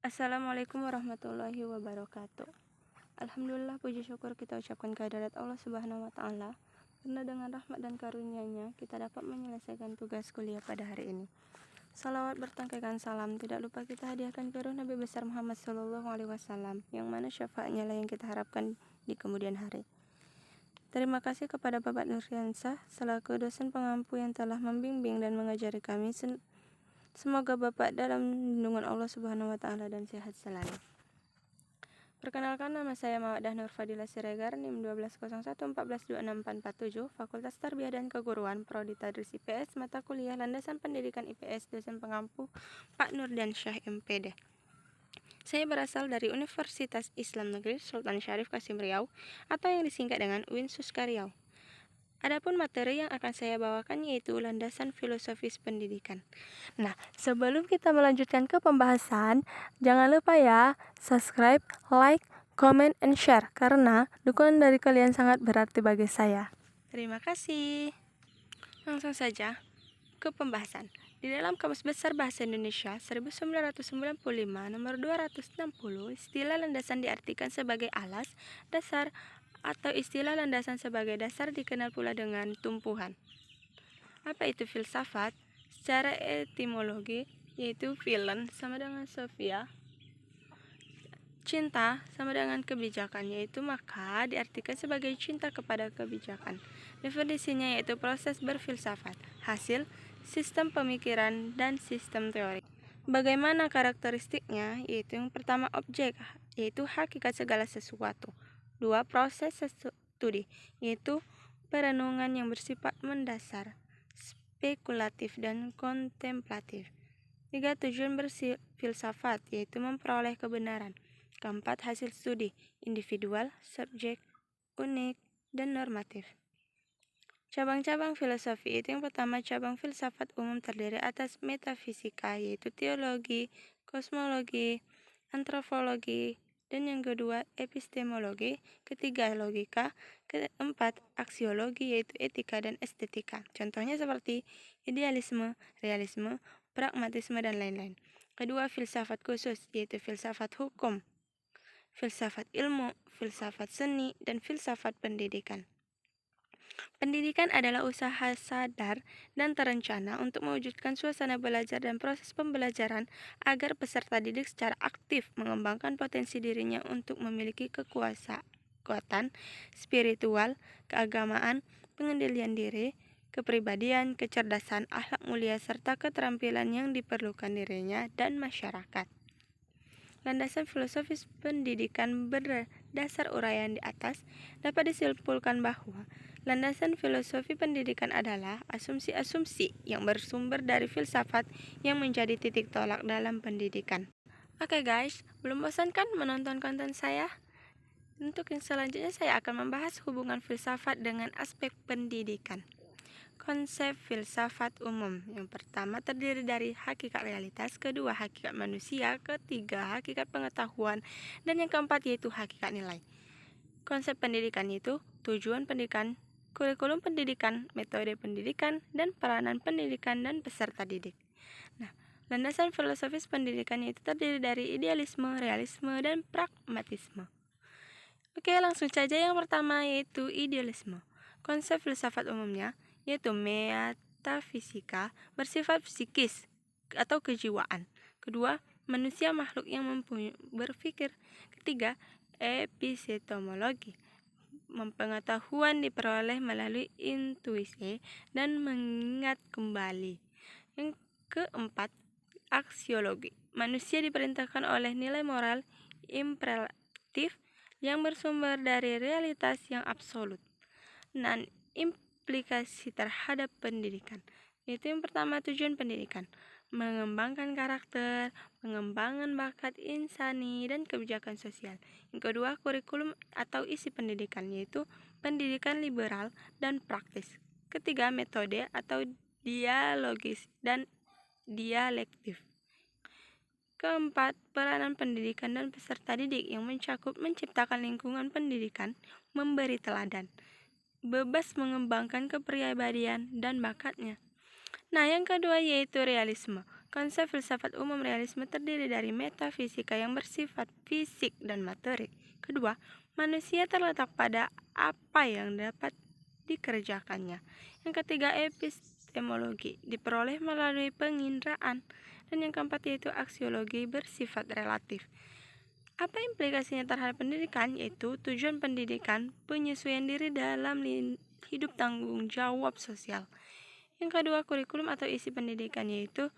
Assalamualaikum warahmatullahi wabarakatuh. Alhamdulillah, puji syukur kita ucapkan kehadirat Allah Subhanahu wa Ta'ala, karena dengan rahmat dan karunia-Nya kita dapat menyelesaikan tugas kuliah pada hari ini. Salawat bertangkaikan salam tidak lupa kita hadiahkan ke ruh Nabi besar Muhammad SAW, yang mana syafaatnya lah yang kita harapkan di kemudian hari. Terima kasih kepada Bapak Nuryansyah selaku dosen pengampu yang telah membimbing dan mengajari kami. Semoga Bapak dalam lindungan Allah Subhanahu wa Ta'ala dan sehat selalu. Perkenalkan, nama saya Mawaddah Nur Fadilah Siregar, NIM 120142647, Fakultas Tarbiyah dan Keguruan, Prodi Tadris IPS, mata kuliah Landasan Pendidikan IPS, dosen pengampu Pak Nuryansyah MPD. Saya berasal dari Universitas Islam Negeri Sultan Syarif Kasim Riau, atau yang disingkat dengan UIN Suska Riau. Adapun materi yang akan saya bawakan yaitu landasan filosofis pendidikan. Nah, sebelum kita melanjutkan ke pembahasan, jangan lupa ya, subscribe, like, comment, and share, karena dukungan dari kalian sangat berarti bagi saya. Terima kasih. Langsung saja ke pembahasan. Di dalam Kamus Besar Bahasa Indonesia 1995 nomor 260, istilah landasan diartikan sebagai alas, dasar, atau istilah landasan sebagai dasar dikenal pula dengan tumpuhan. Apa itu filsafat? Secara etimologi yaitu philen sama dengan Sophia, cinta sama dengan kebijakan, yaitu maka diartikan sebagai cinta kepada kebijakan. Definisinya yaitu proses berfilsafat, hasil sistem pemikiran dan sistem teori. Bagaimana karakteristiknya? Yaitu yang pertama objek, yaitu hakikat segala sesuatu. 2. Proses studi, yaitu perenungan yang bersifat mendasar, spekulatif, dan kontemplatif. 3. Tujuan berfilsafat, yaitu memperoleh kebenaran. 4. Hasil studi, individual, subjek, unik, dan normatif. Cabang-cabang filosofi itu yang pertama, cabang filsafat umum terdiri atas metafisika, yaitu teologi, kosmologi, antropologi, dan yang kedua epistemologi, ketiga logika, keempat aksiologi yaitu etika dan estetika. Contohnya seperti idealisme, realisme, pragmatisme, dan lain-lain. Kedua, filsafat khusus yaitu filsafat hukum, filsafat ilmu, filsafat seni, dan filsafat pendidikan. Pendidikan adalah usaha sadar dan terencana untuk mewujudkan suasana belajar dan proses pembelajaran agar peserta didik secara aktif mengembangkan potensi dirinya untuk memiliki kekuatan spiritual, keagamaan, pengendalian diri, kepribadian, kecerdasan, akhlak mulia, serta keterampilan yang diperlukan dirinya dan masyarakat. Landasan filosofis pendidikan berdasar uraian di atas dapat disimpulkan bahwa landasan filosofi pendidikan adalah asumsi-asumsi yang bersumber dari filsafat yang menjadi titik tolak dalam pendidikan. Oke guys, belum bosan kan menonton konten saya? Untuk yang selanjutnya saya akan membahas hubungan filsafat dengan aspek pendidikan. Konsep filsafat umum yang pertama terdiri dari hakikat realitas, kedua hakikat manusia, ketiga hakikat pengetahuan, dan yang keempat yaitu hakikat nilai. Konsep pendidikan itu tujuan pendidikan, kurikulum pendidikan, metode pendidikan, dan peranan pendidikan dan peserta didik. Nah, landasan filosofis pendidikan itu terdiri dari idealisme, realisme, dan pragmatisme. Oke, langsung saja yang pertama yaitu idealisme. Konsep filsafat umumnya yaitu metafisika bersifat psikis atau kejiwaan. Kedua, manusia makhluk yang mampu berpikir. Ketiga, epistemologi. Pengetahuan diperoleh melalui intuisi dan mengingat kembali. Yang keempat, aksiologi. Manusia diperintahkan oleh nilai moral imperatif yang bersumber dari realitas yang absolut. Dan implikasi terhadap pendidikan, yaitu yang pertama tujuan pendidikan, mengembangkan karakter, pengembangan bakat insani, dan kebijakan sosial. Yang kedua, kurikulum atau isi pendidikan, yaitu pendidikan liberal dan praktis. Ketiga, metode atau dialogis dan dialektif. Keempat, peranan pendidikan dan peserta didik yang mencakup menciptakan lingkungan pendidikan, memberi teladan, bebas mengembangkan kepribadian dan bakatnya. Nah, yang kedua yaitu realisme. Konsep filsafat umum realisme terdiri dari metafisika yang bersifat fisik dan materi. Kedua, manusia terletak pada apa yang dapat dikerjakannya. Yang ketiga, epistemologi diperoleh melalui penginderaan. Dan yang keempat yaitu aksiologi bersifat relatif. Apa implikasinya terhadap pendidikan? Yaitu tujuan pendidikan, penyesuaian diri dalam hidup tanggung jawab sosial. Yang kedua, kurikulum atau isi pendidikan, yaitu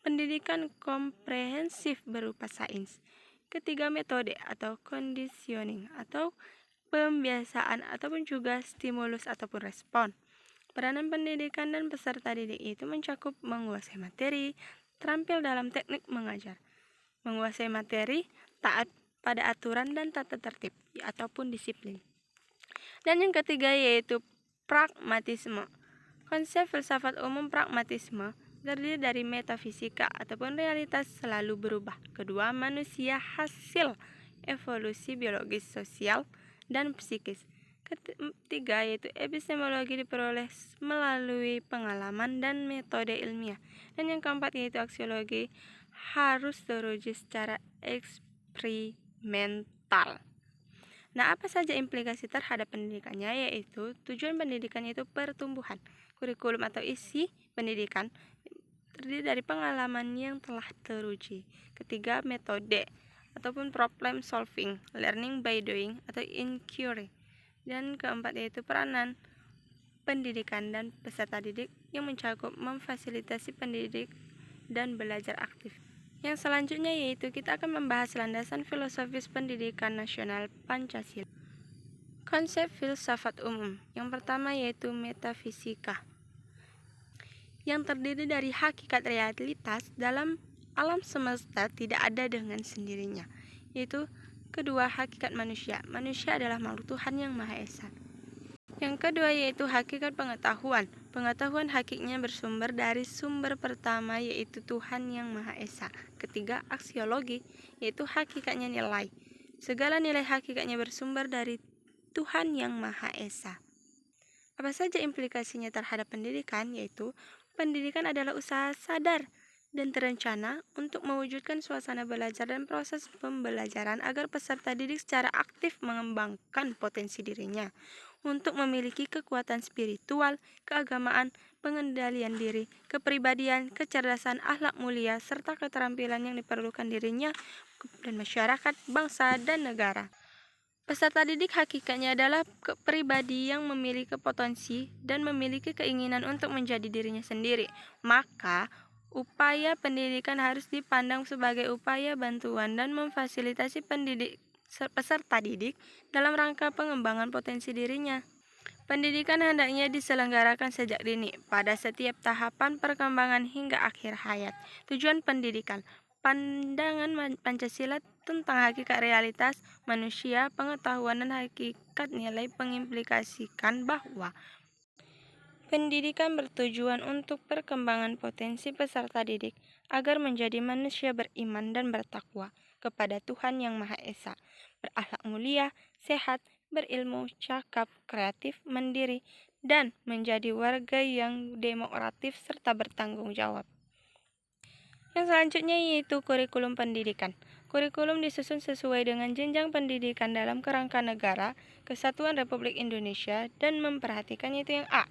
pendidikan komprehensif berupa sains. Ketiga, metode atau conditioning atau pembiasaan ataupun juga stimulus ataupun respon. Peranan pendidikan dan peserta didik itu mencakup menguasai materi, terampil dalam teknik mengajar, menguasai materi, taat pada aturan dan tata tertib ataupun disiplin. Dan yang ketiga yaitu pragmatisme. Konsep filsafat umum pragmatisme terdiri dari metafisika ataupun realitas selalu berubah. Kedua, manusia hasil evolusi biologis, sosial, dan psikis. Ketiga yaitu epistemologi diperoleh melalui pengalaman dan metode ilmiah. Dan yang keempat yaitu aksiologi harus teruji secara eksperimental. Nah, apa saja implikasi terhadap pendidikannya? Yaitu tujuan pendidikan itu pertumbuhan. Kurikulum atau isi pendidikan terdiri dari pengalaman yang telah teruji. Ketiga, metode ataupun problem solving, learning by doing atau inquiry. Dan keempat yaitu peranan pendidikan dan peserta didik yang mencakup memfasilitasi pendidik dan belajar aktif. Yang selanjutnya yaitu kita akan membahas landasan filosofis pendidikan nasional Pancasila. Konsep filsafat umum. Yang pertama yaitu metafisika, yang terdiri dari hakikat realitas dalam alam semesta tidak ada dengan sendirinya. Yaitu kedua, hakikat manusia. Manusia adalah makhluk Tuhan yang Maha Esa. Yang kedua yaitu hakikat pengetahuan. Pengetahuan hakikatnya bersumber dari sumber pertama yaitu Tuhan yang Maha Esa. Ketiga, aksiologi, yaitu hakikatnya nilai. Segala nilai hakikatnya bersumber dari Tuhan yang Maha Esa. Apa saja implikasinya terhadap pendidikan? Yaitu pendidikan adalah usaha sadar dan terencana untuk mewujudkan suasana belajar dan proses pembelajaran agar peserta didik secara aktif mengembangkan potensi dirinya untuk memiliki kekuatan spiritual, keagamaan, pengendalian diri, kepribadian, kecerdasan, akhlak mulia, serta keterampilan yang diperlukan dirinya dan masyarakat, bangsa, dan negara. Peserta didik hakikatnya adalah pribadi yang memiliki potensi dan memiliki keinginan untuk menjadi dirinya sendiri. Maka, upaya pendidikan harus dipandang sebagai upaya bantuan dan memfasilitasi peserta didik dalam rangka pengembangan potensi dirinya. Pendidikan hendaknya diselenggarakan sejak dini pada setiap tahapan perkembangan hingga akhir hayat. Tujuan pendidikan, pandangan Pancasila tentang hakikat realitas manusia, pengetahuan dan hakikat nilai mengimplikasikan bahwa pendidikan bertujuan untuk perkembangan potensi peserta didik agar menjadi manusia beriman dan bertakwa kepada Tuhan yang Maha Esa, berakhlak mulia, sehat, berilmu, cakap, kreatif, mandiri, dan menjadi warga yang demokratis serta bertanggung jawab. Yang selanjutnya yaitu kurikulum pendidikan. Kurikulum disusun sesuai dengan jenjang pendidikan dalam kerangka negara, Kesatuan Republik Indonesia, dan memperhatikan yaitu yang A.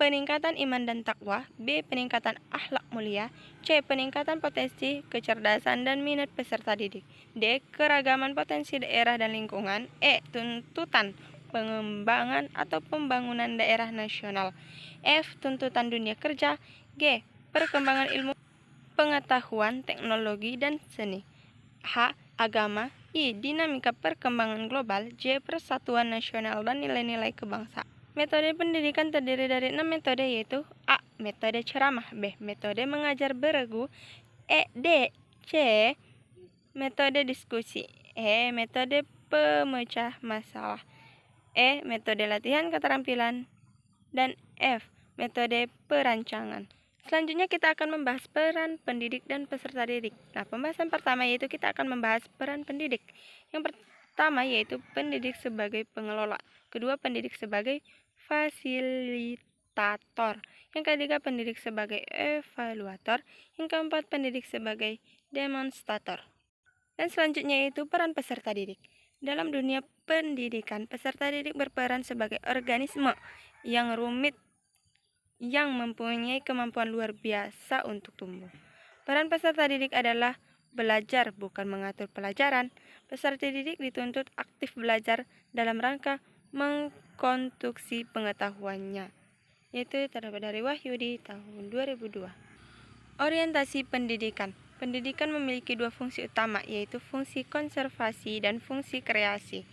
Peningkatan iman dan takwa, B. Peningkatan akhlak mulia, C. Peningkatan potensi, kecerdasan, dan minat peserta didik, D. Keragaman potensi daerah dan lingkungan, E. Tuntutan pengembangan atau pembangunan daerah nasional, F. Tuntutan dunia kerja, G. Perkembangan ilmu pengetahuan, teknologi, dan seni, H. Agama, I. Dinamika perkembangan global, J. Persatuan nasional dan nilai-nilai kebangsaan. Metode pendidikan terdiri dari 6 metode yaitu A. Metode ceramah, B. Metode mengajar beregu, C. Metode diskusi, E. Metode pemecah masalah, E. Metode latihan keterampilan, dan F. Metode perancangan. Selanjutnya kita akan membahas peran pendidik dan peserta didik. Nah, pembahasan pertama yaitu kita akan membahas peran pendidik. Yang pertama yaitu pendidik sebagai pengelola. Kedua, pendidik sebagai fasilitator. fasilitator. Yang ketiga, pendidik sebagai evaluator. Yang keempat, pendidik sebagai demonstrator. Dan selanjutnya yaitu peran peserta didik. Dalam dunia pendidikan, peserta didik berperan sebagai organisme yang rumit yang mempunyai kemampuan luar biasa untuk tumbuh. Peran peserta didik adalah belajar, bukan mengatur pelajaran. Peserta didik dituntut aktif belajar dalam rangka mengkonstruksi pengetahuannya. Yaitu terdapat dari Wahyu di tahun 2002. Orientasi pendidikan. Pendidikan memiliki dua fungsi utama, yaitu fungsi konservasi dan fungsi kreasi.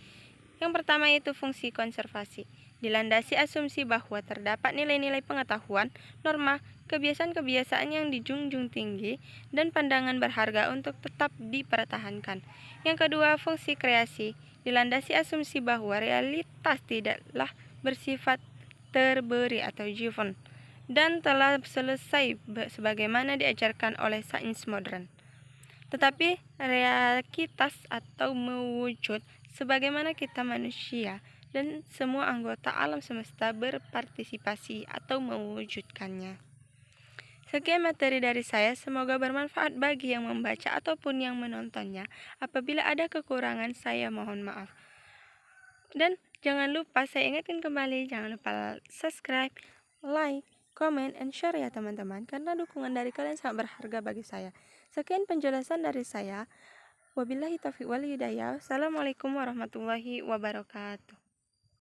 Yang pertama yaitu fungsi konservasi. Dilandasi asumsi bahwa terdapat nilai-nilai pengetahuan, norma, kebiasaan-kebiasaan yang dijunjung tinggi, dan pandangan berharga untuk tetap dipertahankan. Yang kedua, fungsi kreasi. Dilandasi asumsi bahwa realitas tidaklah bersifat terberi atau given, dan telah selesai sebagaimana diajarkan oleh sains modern. Tetapi realitas atau mewujud sebagaimana kita manusia dan semua anggota alam semesta berpartisipasi atau mewujudkannya. Sekian materi dari saya, semoga bermanfaat bagi yang membaca ataupun yang menontonnya. Apabila ada kekurangan, saya mohon maaf. Dan jangan lupa, saya ingatkan kembali, jangan lupa subscribe, like, comment, and share ya teman-teman, karena dukungan dari kalian sangat berharga bagi saya. Sekian penjelasan dari saya. Wabillahi taufiq wal hidayah. Assalamualaikum warahmatullahi wabarakatuh.